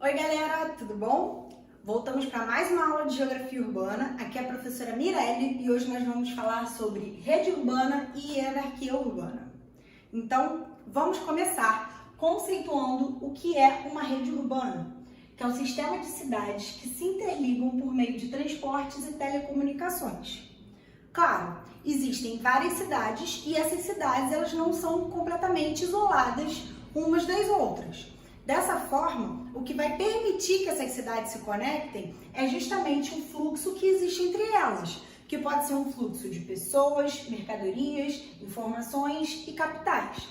Oi galera, tudo bom? Voltamos para mais uma aula de Geografia Urbana. Aqui é a professora Mirelle e hoje nós vamos falar sobre rede urbana e hierarquia urbana. Então, vamos começar conceituando o que é uma rede urbana, que é um sistema de cidades que se interligam por meio de transportes e telecomunicações. Claro, existem várias cidades e essas cidades elas não são completamente isoladas umas das outras. Dessa forma, o que vai permitir que essas cidades se conectem é justamente o fluxo que existe entre elas, que pode ser um fluxo de pessoas, mercadorias, informações e capitais.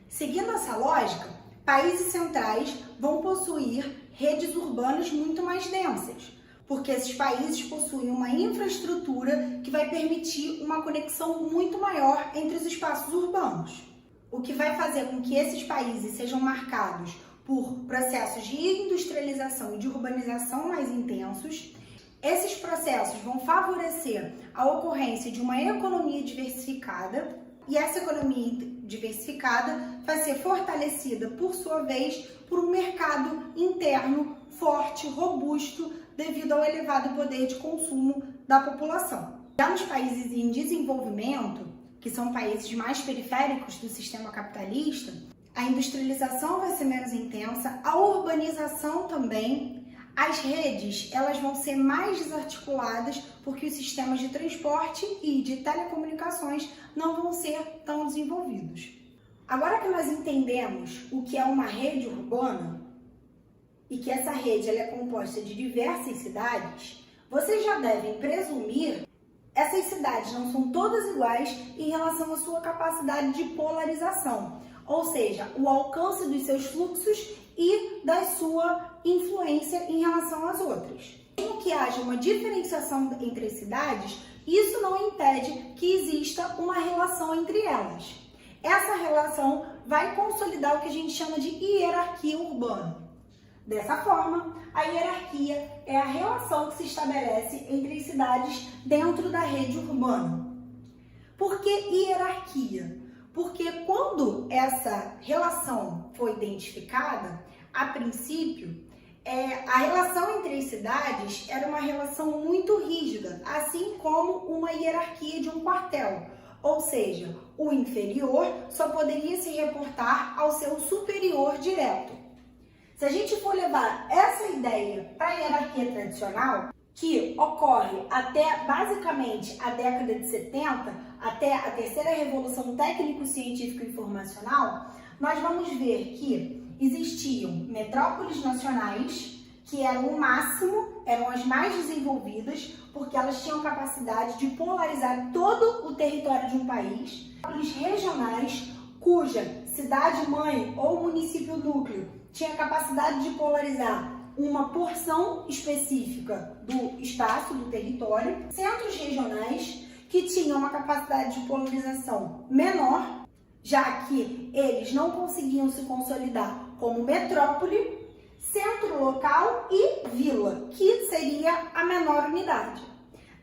Seguindo essa lógica, países centrais vão possuir redes urbanas muito mais densas, porque esses países possuem uma infraestrutura que vai permitir uma conexão muito maior entre os espaços urbanos, o que vai fazer com que esses países sejam marcados por processos de industrialização e de urbanização mais intensos. Esses processos vão favorecer a ocorrência de uma economia diversificada e essa economia diversificada vai ser fortalecida, por sua vez, por um mercado interno forte, robusto, devido ao elevado poder de consumo da população. Já nos países em desenvolvimento, que são países mais periféricos do sistema capitalista, a industrialização vai ser menos intensa, a urbanização também, as redes elas vão ser mais desarticuladas porque os sistemas de transporte e de telecomunicações não vão ser tão desenvolvidos. Agora que nós entendemos o que é uma rede urbana e que essa rede ela é composta de diversas cidades, vocês já devem presumir que essas cidades não são todas iguais em relação à sua capacidade de polarização, ou seja, o alcance dos seus fluxos e da sua influência em relação às outras. Mesmo que haja uma diferenciação entre as cidades, isso não impede que exista uma relação entre elas. Essa relação vai consolidar o que a gente chama de hierarquia urbana. Dessa forma, a hierarquia é a relação que se estabelece entre as cidades dentro da rede urbana. Por que hierarquia? Porque quando essa relação foi identificada, a princípio, a relação entre as cidades era uma relação muito rígida, assim como uma hierarquia de um quartel. Ou seja, o inferior só poderia se reportar ao seu superior direto. Se a gente for levar essa ideia para a hierarquia tradicional, que ocorre até basicamente a década de 70, até a terceira revolução técnico-científica e informacional, nós vamos ver que existiam metrópoles nacionais, que eram o máximo, eram as mais desenvolvidas, porque elas tinham capacidade de polarizar todo o território de um país, metrópoles regionais, cuja cidade-mãe ou município-núcleo tinha capacidade de polarizar uma porção específica do espaço, do território, centros regionais que tinham uma capacidade de polarização menor, já que eles não conseguiam se consolidar como metrópole, centro local e vila, que seria a menor unidade.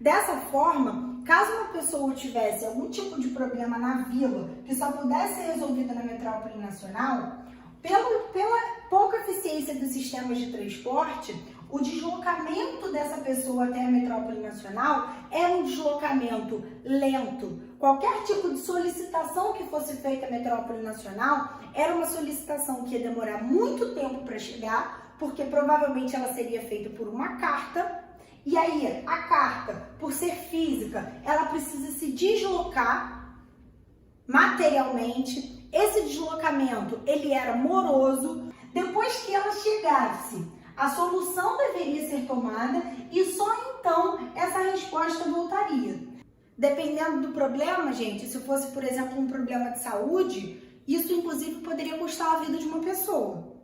Dessa forma, caso uma pessoa tivesse algum tipo de problema na vila que só pudesse ser resolvido na metrópole nacional, pela pouca eficiência dos sistemas de transporte, o deslocamento dessa pessoa até a metrópole nacional era um deslocamento lento. Qualquer tipo de solicitação que fosse feita à metrópole nacional era uma solicitação que ia demorar muito tempo para chegar, porque provavelmente ela seria feita por uma carta. E aí, a carta, por ser física, ela precisa se deslocar materialmente. Esse deslocamento, ele era moroso. Depois que ela chegasse, a solução deveria ser tomada e só então essa resposta voltaria. Dependendo do problema, gente, se fosse, por exemplo, um problema de saúde, isso inclusive poderia custar a vida de uma pessoa.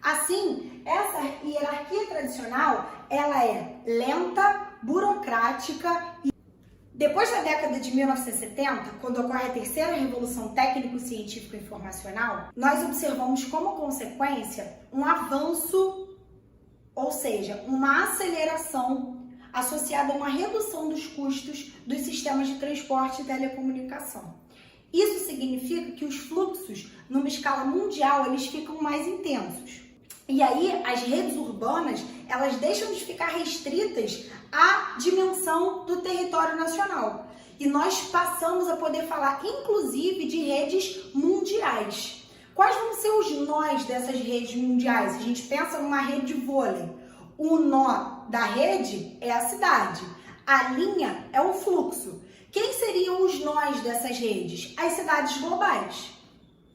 Assim, essa hierarquia tradicional, ela é lenta, burocrática e depois da década de 1970, quando ocorre a terceira revolução técnico-científica e informacional, nós observamos como consequência um avanço, ou seja, uma aceleração associada a uma redução dos custos dos sistemas de transporte e telecomunicação. Isso significa que os fluxos, numa escala mundial, eles ficam mais intensos. E aí, as redes urbanas, elas deixam de ficar restritas à dimensão do território nacional. E nós passamos a poder falar, inclusive, de redes mundiais. Quais vão ser os nós dessas redes mundiais? A gente pensa numa rede de vôlei. O nó da rede é a cidade. A linha é o fluxo. Quem seriam os nós dessas redes? As cidades globais,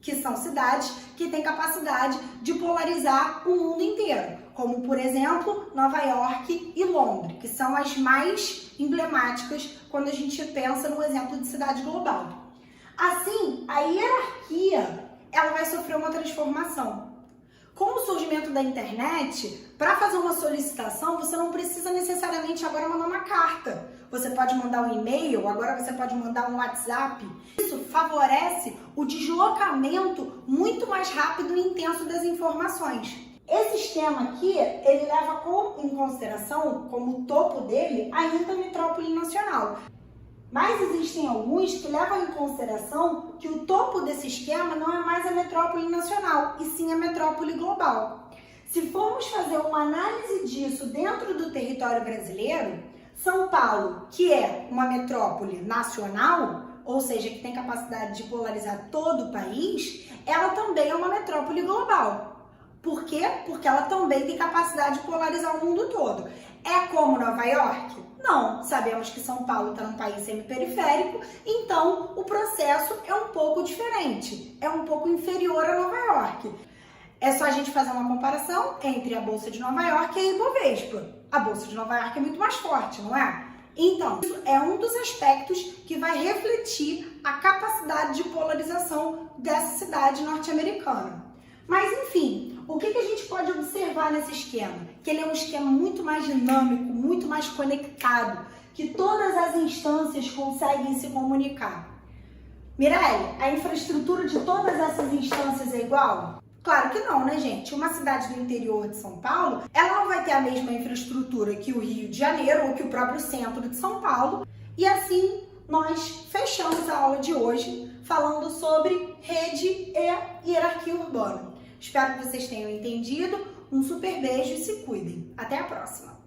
que são cidades que têm capacidade de polarizar o mundo inteiro, como, por exemplo, Nova York e Londres, que são as mais emblemáticas quando a gente pensa no exemplo de cidade global. Assim, a hierarquia ela vai sofrer uma transformação. Com o surgimento da internet, para fazer uma solicitação, você não precisa necessariamente agora mandar uma carta. Você pode mandar um e-mail, agora você pode mandar um WhatsApp. Isso favorece o deslocamento muito mais rápido e intenso das informações. Esse esquema aqui, ele leva em consideração, como topo dele, a intermetrópole nacional. Mas existem alguns que levam em consideração que o topo desse esquema não é mais a metrópole nacional, e sim a metrópole global. Se formos fazer uma análise disso dentro do território brasileiro, São Paulo, que é uma metrópole nacional, ou seja, que tem capacidade de polarizar todo o país, ela também é uma metrópole global. Por quê? Porque ela também tem capacidade de polarizar o mundo todo. É como Nova York? Não, sabemos que São Paulo está num país semiperiférico, então o processo é um pouco diferente, é um pouco inferior a Nova York. É só a gente fazer uma comparação entre a Bolsa de Nova York e a Ibovespa. A Bolsa de Nova York é muito mais forte, não é? Então, isso é um dos aspectos que vai refletir a capacidade de polarização dessa cidade norte-americana. Mas, enfim, o que a gente pode observar nesse esquema? Que ele é um esquema muito mais dinâmico, muito mais conectado, que todas as instâncias conseguem se comunicar. Mirelle, a infraestrutura de todas essas instâncias é igual? Claro que não, né, gente? Uma cidade do interior de São Paulo, ela não vai ter a mesma infraestrutura que o Rio de Janeiro ou que o próprio centro de São Paulo. E assim, nós fechamos a aula de hoje falando sobre rede e hierarquia urbana. Espero que vocês tenham entendido. Um super beijo e se cuidem. Até a próxima!